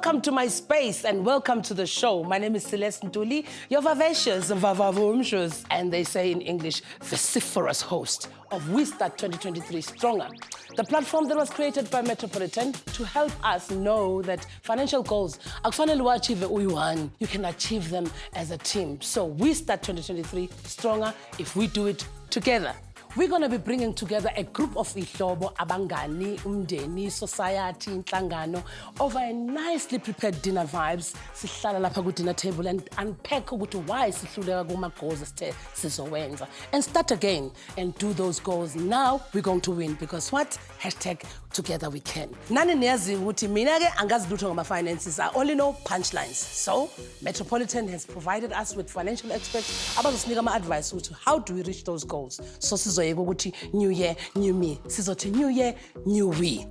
Welcome to my space and welcome to the show. My name is Celeste Ntuli, your vivacious, vavavoomshus, and they say in English, vociferous host of We Start 2023 Stronger, the platform that was created by Metropolitan to help us know that financial goals, akufanele achieve uyi-one, you can achieve them as a team. So We Start 2023 Stronger if we do it together. We're going to be bringing together a group of ihlobo, abangani, umndeni, society, inhlangano over a nicely prepared dinner vibes. Sihlala lapha ku dinner table and unpack ukuthi why sihluleka kuma goals esithe sizowenza and start again and do those goals. Now we're going to win because what? Hashtag together we can. Nani niyazi ukuthi mina ke angazi lutho ngama finances. I only know punchlines. So Metropolitan has provided us with financial experts abazosinika ama advice ukuthi how do we reach those goals. So sizoyeka ukuthi new year new me. Sizothi new year new we.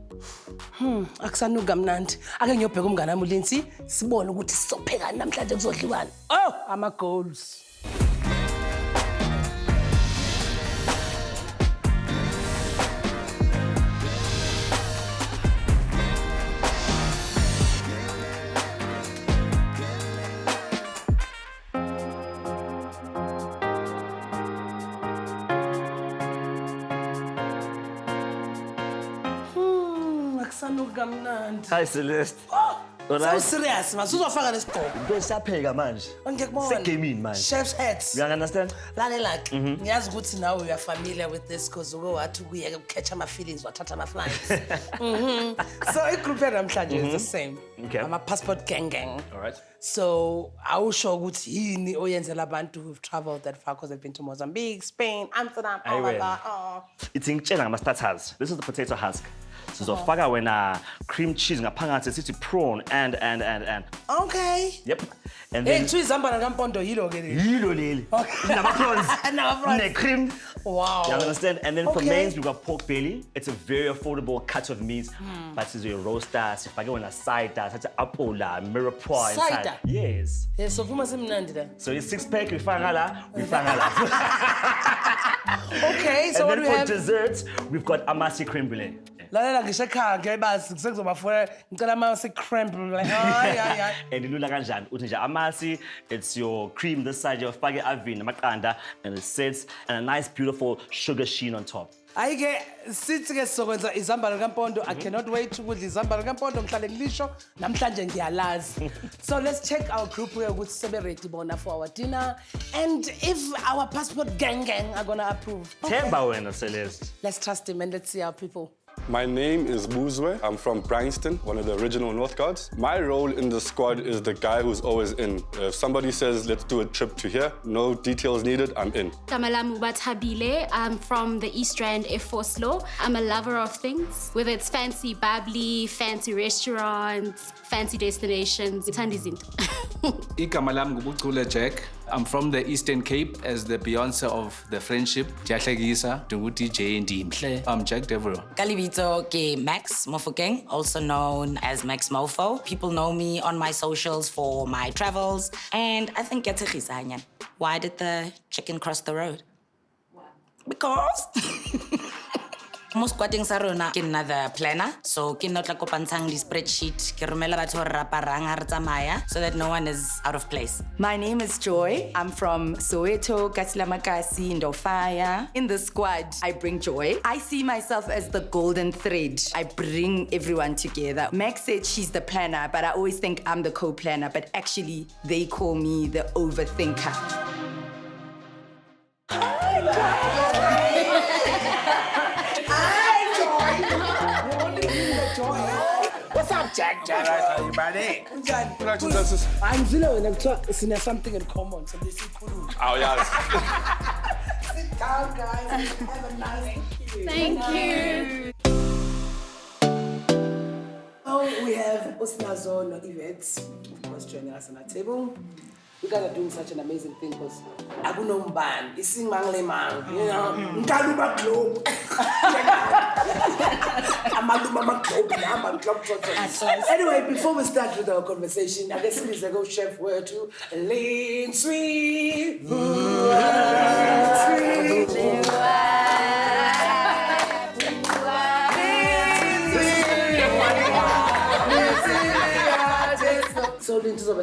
Akusanuka mnandi. Ake ngiyobheka umngane wami uLinsi sibone ukuthi sizopheka namhlanje kuzodliwana. Oh, ama goals. Hi Celeste. Oh, Alright. so serious, man. Sizofaka lesigqoko. Besiyapheka manje. Ngiyakubona. Segaming manje. Chef's hats. You understand? Lalela, ngiyazi ukuthi now we are familiar with this because uke wathi kuyeke ukuketcha ama feelings wathatha ama flights. So igroup yanamhlanje is the same. Okay. I'm a passport gang. All right. So awusho ukuthi yini oyenzela abantu who've traveled that far because they've been to Mozambique, Spain, Amsterdam. Oh my God. Oh. It's ngitshela ngama starters. This is the potato husk. Sizofaka wena cream cheese ngaphakathi sithi prawn and. Okay. Yep. And then kuthiwa izambana kampondo yilo ke leli. yilo leli. Nama prawns. Nama prawns. Ne cream. Wow. You understand? And then for Okay. mains, we've got pork belly. It's a very affordable cut of meat. But it's a roaster. Sifake wena cider, such apple, mirror prawn inside. Cider? Yes. Yeah, so vuma semnandi la. So it's 6-pack, we find la. Okay, so and what then do we for have? dessert, we've got amasi creme brulee. Lalela ngisho ekhaya ngiyabazi sekuzobafuna ngicela amasi creme brulee. Hayi. And ilula kanjani uthi nje amasi, it's your cream this side, you fake oven namaqanda and it sits and a nice beautiful sugar sheen on top. Ayike sithi ke sizokwenza izambalo kampondo. I cannot wait ukudla izambalo kampondo ngihlale ngilisho namhlanje ngiyalazi. So let's check our group here ukuthi sebe ready bona for our dinner and if our passport gang are going to approve. Themba wena Celeste. Let's trust him and let's see our people. My name is Buzwe. I'm from Bryanston, one of the original North Guards. My role in the squad is the guy who's always in. If somebody says, let's do a trip to here, no details needed, I'm in. Tamalam Ubatabile. I'm from the East Rand Air Force Law. I'm a lover of things, whether it's fancy bubbly, fancy restaurants, fancy destinations. Igama lami nguBuchule Jack. I'm from the Eastern Cape as the Beyonce of the friendship. Jahlekisa, Dunguti J and D. I'm Jack Devereaux. Kalibito ke Max Mofokeng, also known as Max Mofo. People know me on my socials for my travels. And I think Getsegisanya. Why did the chicken cross the road? Because mo squatting sa rona ke another planner, so ke no tla kopantshang di spreadsheet ke romela batho re raparang ha re tsamaya so that no one is out of place. My name is Joy. I'm from Soweto, Kasilamakasi, Ndofaya. In the squad, I bring joy. I see myself as the golden thread. I bring everyone together. Max said she's the planner, but I always think I'm the co-planner, but actually they call me the overthinker. What's up, Jack? How you, buddy? I'm Zilla and I'm something in common, so this is cool. Oh, yeah. Sit down, guys. Have a nice Thank you. Oh, we have Osnazo no Yvette, of course, joining us on our table. You guys are doing such an amazing thing because Agunomban, Ising Mangle Man, you know, Nkaluma Globe. Amaluma Globe, Nama Globe. Anyway, before we start with our conversation, I guess please go chef word to lean sweet.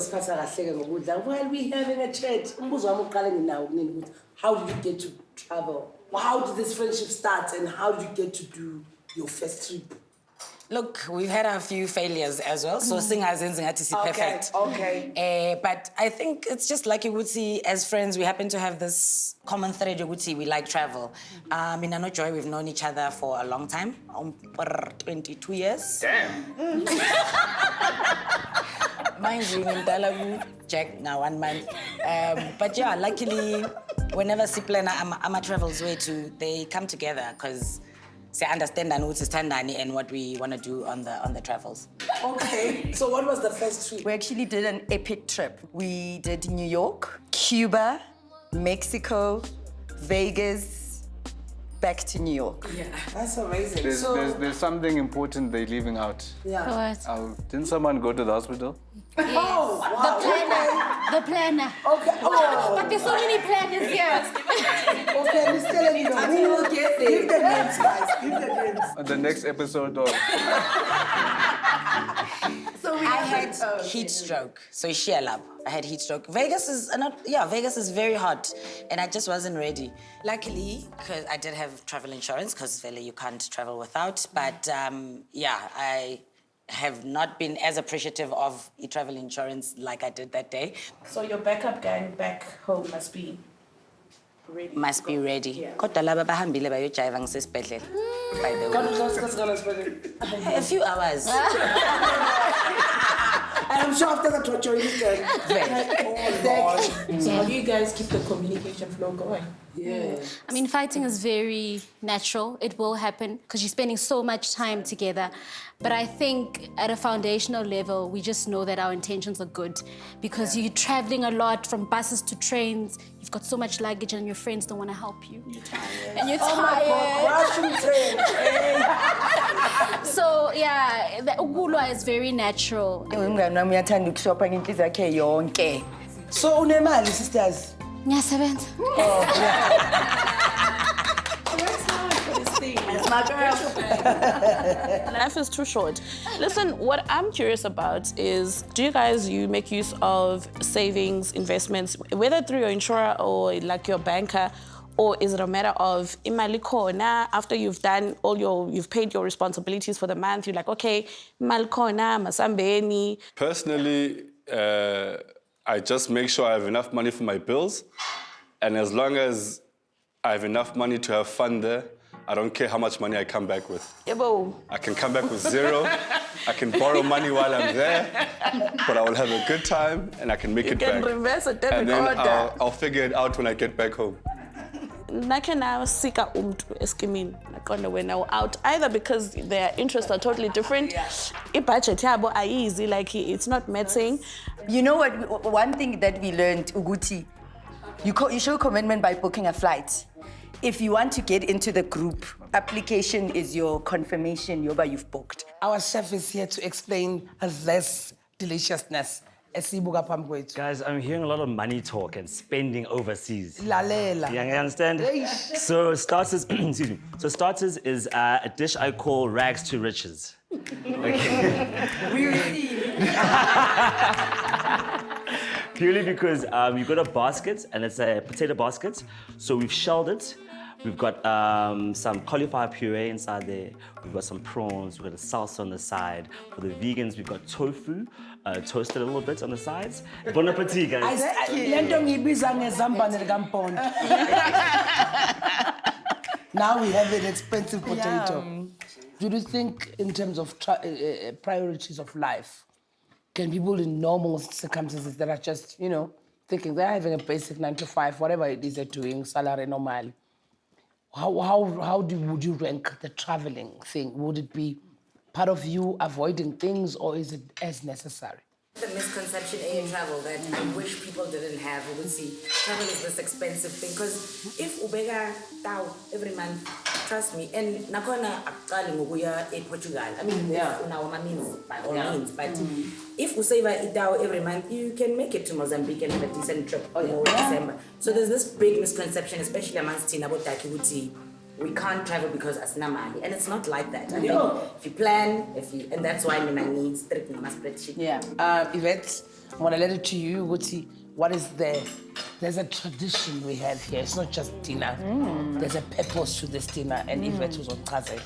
uzosiphatha kahle ke ngokudla. While we having a chat, umbuzo wami uqale nginawo kunini ukuthi how did you get to travel? How did this friendship start and how did you get to do your first trip? Look, we've had a few failures as well, so singazenzi ngathi si perfect. Okay. But I think it's just like you would see as friends, we happen to have this common thread, you would see, we like travel. In Ano Joy, we've known each other for a long time, 22 years. Damn. Mine's in Dalagu, Jack, now 1 month. But yeah, luckily, whenever Siplana Ama travels way too, they come together because they understand and what we want to do on the travels. Okay. So what was the first trip? We actually did an epic trip. We did New York, Cuba, Mexico, Vegas, back to New York. Yeah, that's amazing. There's something important they're leaving out. Yeah. What? Didn't someone go to the hospital? Oh, wow. The planner. Okay. Oh. But there's so many planners here. Okay, I'm just telling you. We will get there. Give the names, guys. Give the names. On the next episode of... So we I had heat stroke, so sheer lab. I had heat stroke. Vegas is very hot, and I just wasn't ready. Luckily, because I did have travel insurance, because really you can't travel without. But I have not been as appreciative of travel insurance like I did that day. So your backup gang back home must be ready. Must be ready. Kodwa laba bahambile bayojiva ngisesibhedlela. By the way. A few hours. I'm sure after that what you're eating. Exactly. So how do you guys keep the communication flow going? Yeah. I mean, fighting is very natural. It will happen because you're spending so much time together. But I think at a foundational level, we just know that our intentions are good because you're traveling a lot from buses to trains. You've got so much luggage and your friends don't want to help you. You're tired. And you're tired. Russian train. So, yeah, the ukulwa is very natural. Umngani wami uyathanda ukushopha ngenhliziyo yakhe yonke. So unemali, sisters? Ngiyasebenza. Life is too short. Listen, what I'm curious about is, do you make use of savings, investments, whether through your insurer or like your banker, or is it a matter of imali khona, after you've paid your responsibilities for the month, you're like, okay, imali khona, masambeni. Personally, I just make sure I have enough money for my bills. And as long as I have enough money to have fun there, I don't care how much money I come back with. Yebo. I can come back with zero. I can borrow money while I'm there, but I will have a good time and I can make it back. You can reverse a debit and then order. I'll figure it out when I get back home. Nakhe nawusika umuntu eskimini naqonda wena out either because their interests are totally different. I-budget yabo ayizi, like it's not matching. You know what? One thing that we learned, Uguti, you show commitment by booking a flight. If you want to get into the group, application is your confirmation, yoba you've booked. Our chef is here to explain this deliciousness. Guys, I'm hearing a lot of money talk and spending overseas. Lalela. You understand? So starters, excuse me. So starters is a dish I call rags to riches. Okay. We receive. Purely because you've got a basket and it's a potato basket. So we've shelled it. We've got some cauliflower puree inside there. We've got some prawns. We've got a salsa on the side. For the vegans, we've got tofu, toasted a little bit on the sides. Bon appetit, guys. Now we have an expensive potato. Do you think in terms of priorities of life, can people in normal circumstances that are just, thinking they're having a basic 9 to 5, whatever it is they're doing, salary normal, would you rank the traveling thing? Would it be part of you avoiding things or is it as necessary? The misconception in travel that I wish people didn't have, we would see travel is this expensive thing. Because if ubega tau every month, trust me, and nakona akali ngokuya Portugal. I mean, una means by all means, but if you save a tau every month, you can make it to Mozambique and have a decent trip December. So there's this big misconception, especially amongst Tina Botaki, would see. We can't travel because asina mali, and it's not like that. I think if you plan, and that's why I need strict spreadsheet. Yeah. Yvette, I'm gonna let it to you, Guti. What is there's a tradition we have here. It's not just dinner. There's a purpose to this dinner, and Yvette was on Kaze.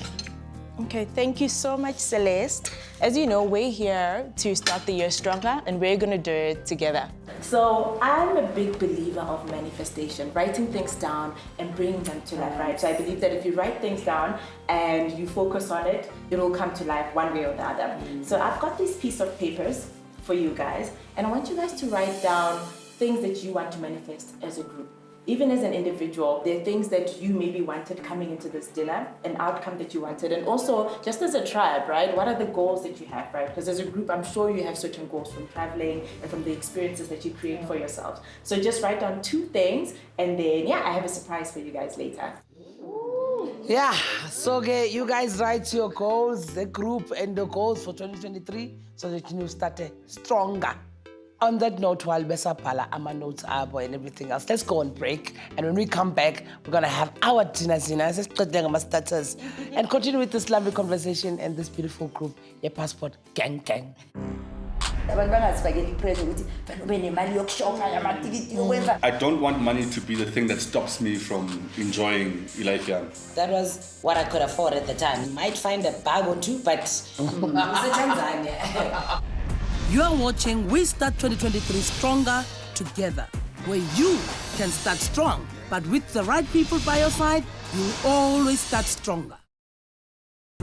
Okay, thank you so much, Celeste. As you know, we're here to start the year stronger, and we're gonna do it together. So I'm a big believer of manifestation, writing things down and bringing them to life, right? So I believe that if you write things down and you focus on it, it'll come to life one way or the other. So I've got this piece of papers for you guys, and I want you guys to write down things that you want to manifest as a group. Even as an individual, there are things that you maybe wanted coming into this dinner, an outcome that you wanted, and also just as a tribe, right? What are the goals that you have, right? Because as a group, I'm sure you have certain goals from traveling and from the experiences that you create for yourselves. So just write down 2 things, and then, yeah, I have a surprise for you guys later. Yeah, so okay, you guys write your goals, the group, and the goals for 2023 so that you start stronger. On that note, while Besapala, Ama notes abo and everything else, let's go on break. And when we come back, we're gonna have our dinner starters and continue with this lovely conversation and this beautiful group, your passport gang gang. I don't want money to be the thing that stops me from enjoying life young. That was what I could afford at the time. Might find a bag or two, but it's a Tanzania. You are watching We Start 2023 Stronger Together, where you can start strong, but with the right people by your side, you will always start stronger.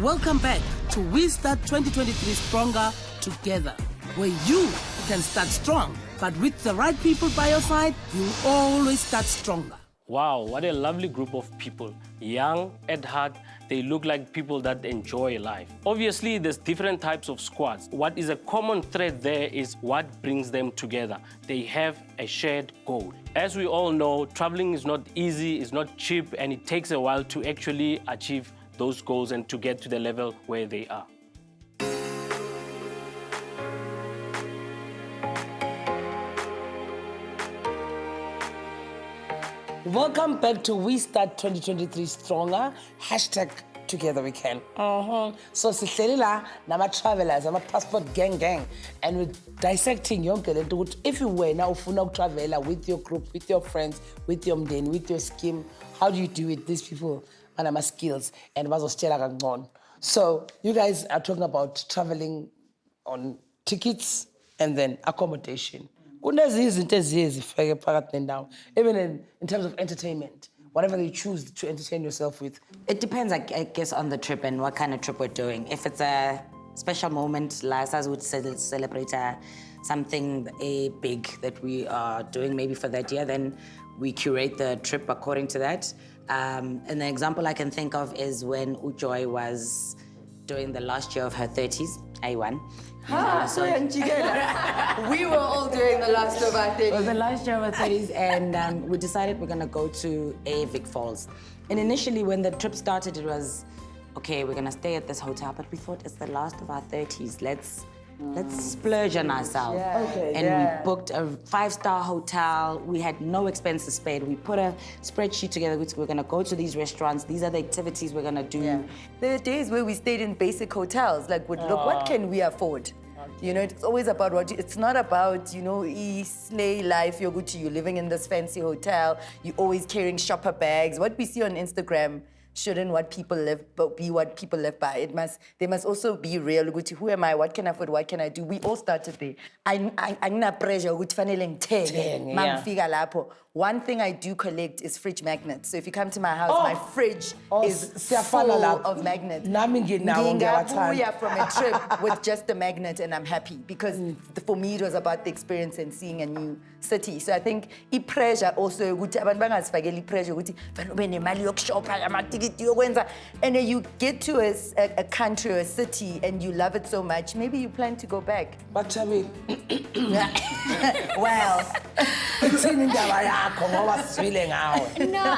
Welcome back to We Start 2023 Stronger Together, where you can start strong, but with the right people by your side, you will always start stronger. Wow, what a lovely group of people. Young, at heart, they look like people that enjoy life. Obviously, there's different types of squads. What is a common thread there is what brings them together. They have a shared goal. As we all know, traveling is not easy, it's not cheap, and it takes a while to actually achieve those goals and to get to the level where they are. Welcome back to We Start 2023 Stronger, #Together We Can. So sihleli la nama-travelers, ama-passport gang gang, and we're dissecting yonke lento ukuthi if wena ufuna ukutravela with your group, with your friends, with your mndeni, with your scheme, how do you do it? These people banama-skills and bazositshela kangcono. So you guys are talking about traveling on tickets and then accommodation. Even in terms of entertainment, whatever you choose to entertain yourself with. It depends, I guess, on the trip and what kind of trip we're doing. If it's a special moment, like us would celebrate something big that we are doing maybe for that year, then we curate the trip according to that. And the example I can think of is when Ujoy was doing the last year of her 30s, A1. We were all doing the last of our 30s. It was the last year of our 30s, and we decided we're gonna go to Vic Falls. And initially, when the trip started, it was, okay, we're gonna stay at this hotel, but we thought it's the last of our 30s. Let's splurge on ourselves. We booked a 5-star hotel. We had no expenses spared. We put a spreadsheet together. We're gonna go to these restaurants. These are the activities we're gonna do. There are days where we stayed in basic hotels, like, look, what can we afford? You know, it's always about it's not about, you know, slay life, you're living in this fancy hotel, you're always carrying shopper bags. What we see on Instagram shouldn't be what people live by. They must also be real. Who am I? What can I afford? What can I do? We all started there. I'm not pressure. One thing I do collect is fridge magnets. So if you come to my house, my fridge is full of magnets. Ngingabuya from a trip with just a magnet and I'm happy because for me it was about the experience and seeing a new city. So I think pressure also abantu bangazifakeli pressure ukuthi ube nemali yokushopha amatikiti yokwenza, and then you get to a country or a city and you love it so much, maybe you plan to go back. But tell me, well, No,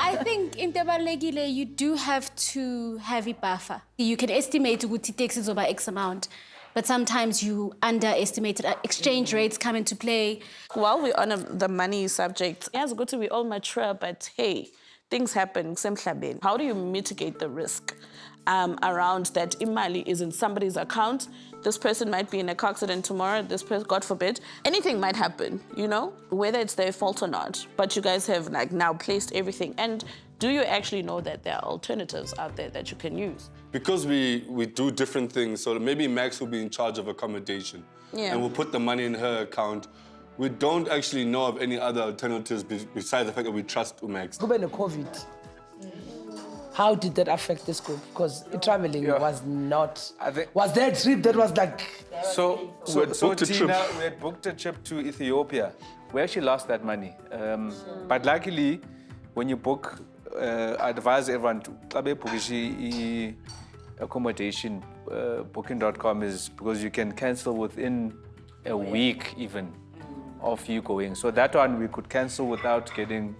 I think in Tebalekile, you do have to have a buffer. You can estimate ukuthi taxes over X amount, but sometimes you underestimate it. Exchange rates come into play. While we're on the money subject, yes, good to be all mature, but hey, things happen. How do you mitigate the risk? around that imali is in somebody's account. This person might be in a car accident tomorrow. This person, God forbid, anything might happen, you know, whether it's their fault or not. But you guys have like now placed everything. And do you actually know that there are alternatives out there that you can use? Because we do different things, so maybe Max will be in charge of accommodation. Yeah. And we'll put the money in her account. We don't actually know of any other alternatives besides the fact that we trust Max. Given the COVID, how did that affect this group? Because traveling was not... Was there a trip that was like... So Tina, we had booked a trip to Ethiopia. We actually lost that money. But luckily, when you book, I advise everyone to book accommodation. Booking.com is because you can cancel within a week even of you going. So that one we could cancel without getting,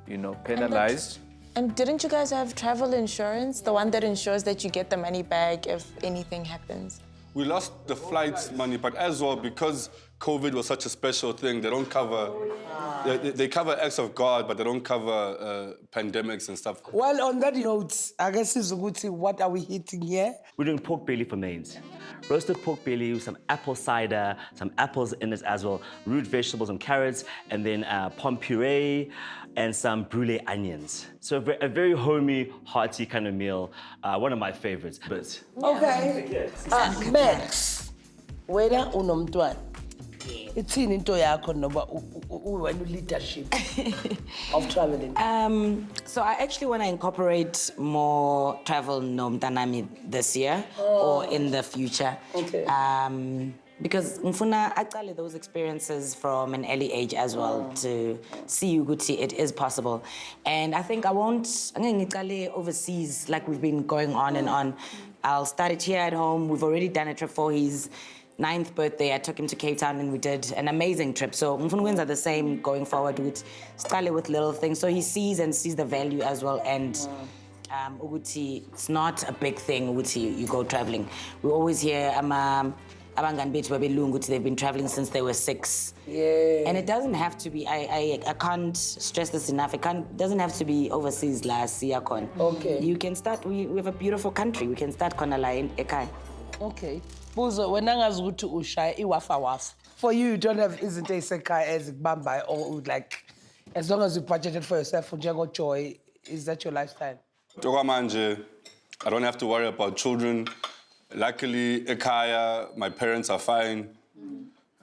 you know, penalized. And didn't you guys have travel insurance? The one that ensures that you get the money back if anything happens? We lost the flights money, but as well, because COVID was such a special thing, they don't cover... They cover acts of God, but they don't cover pandemics and stuff. Well, on that note, I guess it's a good thing. What are we hitting here? We're doing pork belly for mains. Roasted pork belly with some apple cider, some apples in it as well, root vegetables and carrots, and then pom puree and some brulee onions. So a very homey, hearty kind of meal. One of my favorites. But Okay. Max, wena unomntwana. Ithini into yakho noba uwena leadership of traveling? So I actually want to incorporate more travel nomtanami this year or in the future. Okay. Because ngifuna aqale those experiences from an early age as well to see ukuthi it is possible. And I think angeke ngiqale overseas like we've been going on and on. I'll start it here at home. We've already done a trip for his 9th birthday. I took him to Cape Town and we did an amazing trip. So ngifuna are the same going forward with start with little things. So he sees the value as well. And ukuthi it's not a big thing ukuthi you go traveling. We always hear abangani bethu babelungu ukuthi they've been traveling since they were 6. Yeah. And it doesn't have to be, I can't stress this enough, doesn't have to be overseas la siyakon. Okay. You can start, we have a beautiful country. We can start khona la ekhaya. Okay. Buzo, wena ngazi ukuthi ushaya iwafa. For you don't have izinto esekhaya ezikubambayo or like as long as you budgeted for yourself for joy, is that your lifestyle? Tokwamanje, I don't have to worry about children. Luckily, ekhaya, my parents are fine.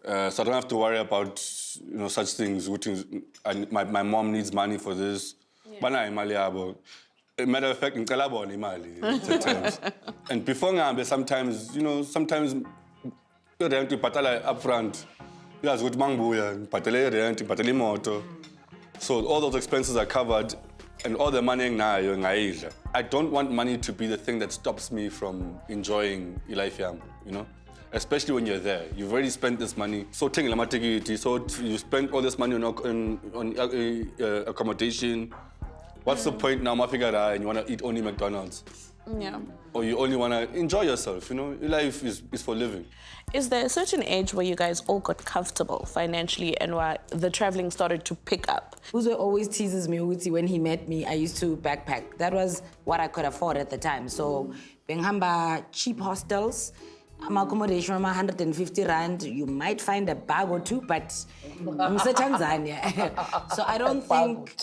So I don't have to worry about such things. My mom needs money for this. Matter of fact, and before ngambe, sometimes you rent patala up front. Yes, good mangbuya, patale rent, patali moto. So all those expenses are covered. And all the money now, I don't want money to be the thing that stops me from enjoying life, especially when you're there. You've already spent this money. So you spent all this money on accommodation. What's the point now, Mafigara, and you want to eat only McDonald's? Yeah. Or you only want to enjoy yourself, Your life is for living. Is there a certain age where you guys all got comfortable financially and where the traveling started to pick up? Uzo always teases me, when he met me, I used to backpack. That was what I could afford at the time. So, benghamba cheap hostels, accommodation 150 rand, you might find a bag or two, but Tanzania. So I don't think,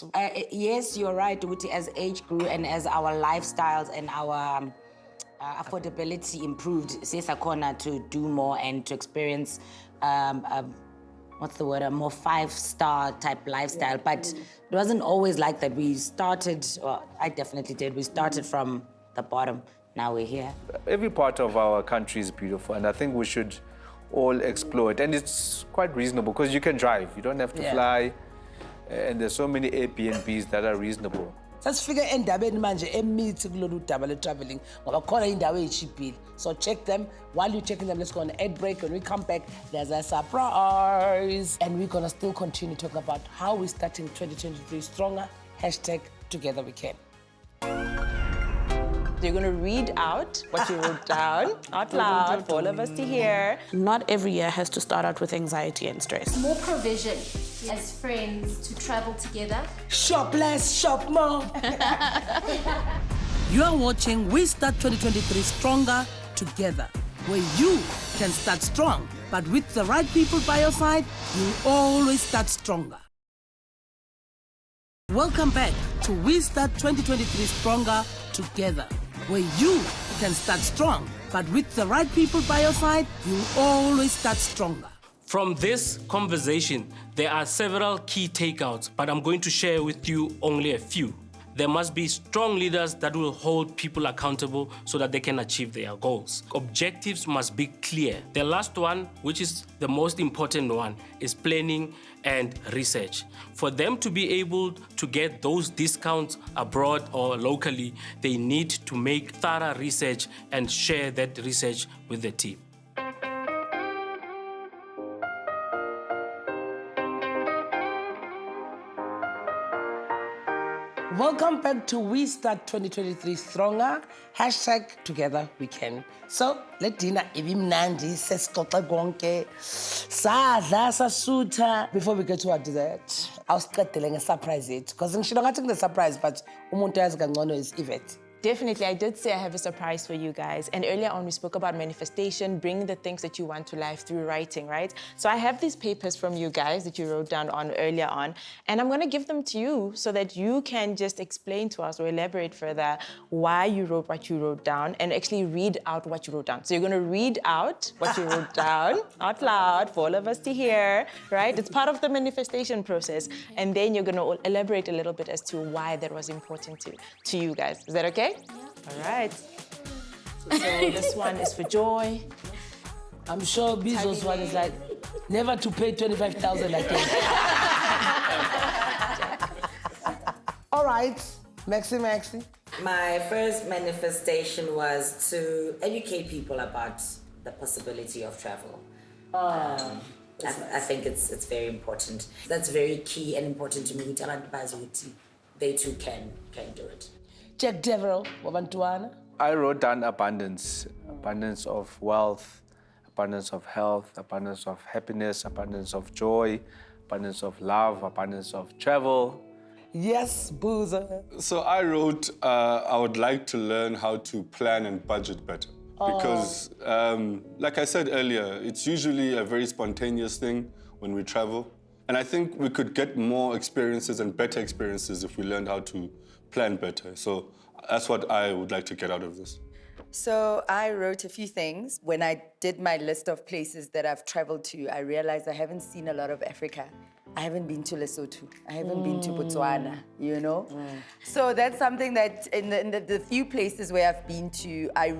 yes, you're right, as age grew and as our lifestyles and our affordability improved, Sesakona to do more and to experience, a more 5-star type lifestyle. But it wasn't always like that. We started, I definitely did, we started from the bottom. Now we're here. Every part of our country is beautiful, and I think we should all explore it. And it's quite reasonable because you can drive. You don't have to fly, and there's so many Airbnbs that are reasonable. Sasifika endabeni manje emithi kulolu daba le traveling ngoba khona indawo ezishibhile. So check them. While you're checking them, let's go on an ad break. When we come back, there's a surprise. And we're going to still continue talking about how we're starting 2023 stronger. #Together we can. You're going to read out what you wrote down out loud for all of us to hear. Not every year has to start out with anxiety and stress. More provision as friends to travel together. Shop less, shop more. You are watching We Start 2023 Stronger Together, where you can start strong, but with the right people by your side, you'll always start stronger. Welcome back to We Start 2023 Stronger Together, where you can start strong, but with the right people by your side, you'll always start stronger. From this conversation, there are several key takeouts, but I'm going to share with you only a few. There must be strong leaders that will hold people accountable so that they can achieve their goals. Objectives must be clear. The last one, which is the most important one, is planning and research. For them to be able to get those discounts abroad or locally, they need to make thorough research and share that research with the team. Welcome back to We Start 2023 Stronger, #Together We Can. So, let dinner ibimnandi sesixoxe konke. Sadla sasutha. Before we get to our dessert, awusiqedele ngesurprise yethu because ngishilo ngathi kune surprise but umuntu yazi kangcono is Yvette. Definitely, I did say I have a surprise for you guys. And earlier on, we spoke about manifestation, bringing the things that you want to life through writing, right? So I have these papers from you guys that you wrote down on earlier on, and I'm going to give them to you so that you can just explain to us or elaborate further why you wrote what you wrote down and actually read out what you wrote down. So you're going to read out what you wrote down out loud for all of us to hear, right? It's part of the manifestation process. And then you're going to elaborate a little bit as to why that was important to you guys. Is that okay? Yeah. All right. So this one is for Joy. I'm sure Bezos one is like, never to pay 25,000 again. All right, Maxi. My first manifestation was to educate people about the possibility of travel. I think it's very important. That's very key and important to me. They too can do it. Jack Deverell, Wabantuana. I wrote down abundance of wealth, abundance of health, abundance of happiness, abundance of joy, abundance of love, abundance of travel. Yes, Boozer. So I wrote, I would like to learn how to plan and budget better. Because, like I said earlier, it's usually a very spontaneous thing when we travel. And I think we could get more experiences and better experiences if we learned how to plan better. So that's what I would like to get out of this. So I wrote a few things. When I did my list of places that I've traveled to, I realized I haven't seen a lot of Africa. I haven't been to Lesotho. I haven't been to Botswana, you know? So that's something that in the few places where I've been to, I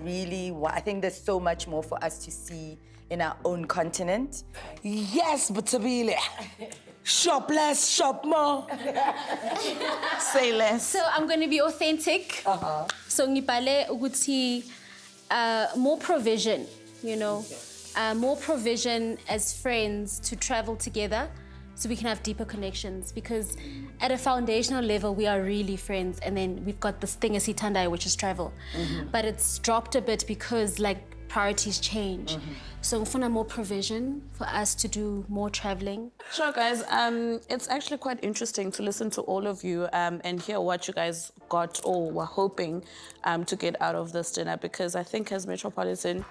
think there's so much more for us to see in our own continent. Yes, Butabile. Shop less, shop more. Say less. So I'm going to be authentic. So ngibhale ukuthi more provision, you know, more provision as friends to travel together so we can have deeper connections, because at a foundational level we are really friends, and then we've got this thing esithandayo, which is travel. But it's dropped a bit because like priorities change. So ngifuna more provision for us to do more traveling. Sure, guys. It's actually quite interesting to listen to all of you and hear what you guys got or were hoping to get out of this dinner, because I think as Metropolitan,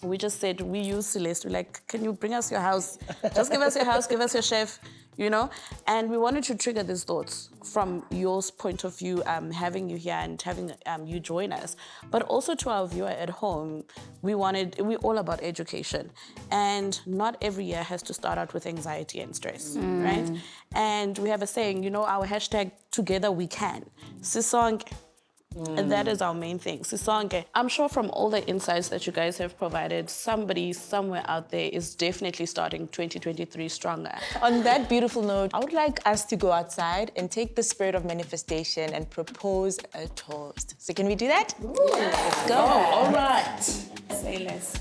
we just said, we use Celeste. We're like, can you bring us your house? Just give us your house, give us your chef, you know? And we wanted to trigger these thoughts from your point of view, having you here and having you join us. But also to our viewer at home, we're all about education. And not every year has to start out with anxiety and stress, right? And we have a saying, you know, our hashtag, together we can. Sisonke. And that is our main thing. Sisonke. I'm sure from all the insights that you guys have provided, somebody somewhere out there is definitely starting 2023 stronger. On that beautiful note, I would like us to go outside and take the spirit of manifestation and propose a toast. So can we do that? Let's go. All right. Say less.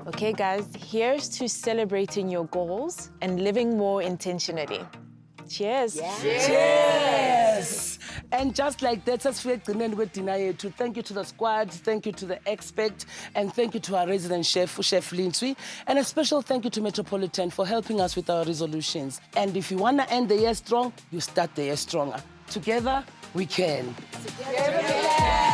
Okay, guys, here's to celebrating your goals and living more intentionally. Cheers. Yes. And just like that, thank you to the squad, thank you to the expert, and thank you to our resident chef, Chef Lindsay. And a special thank you to Metropolitan for helping us with our resolutions. And if you want to end the year strong, you start the year stronger. Together, we can. Together we can.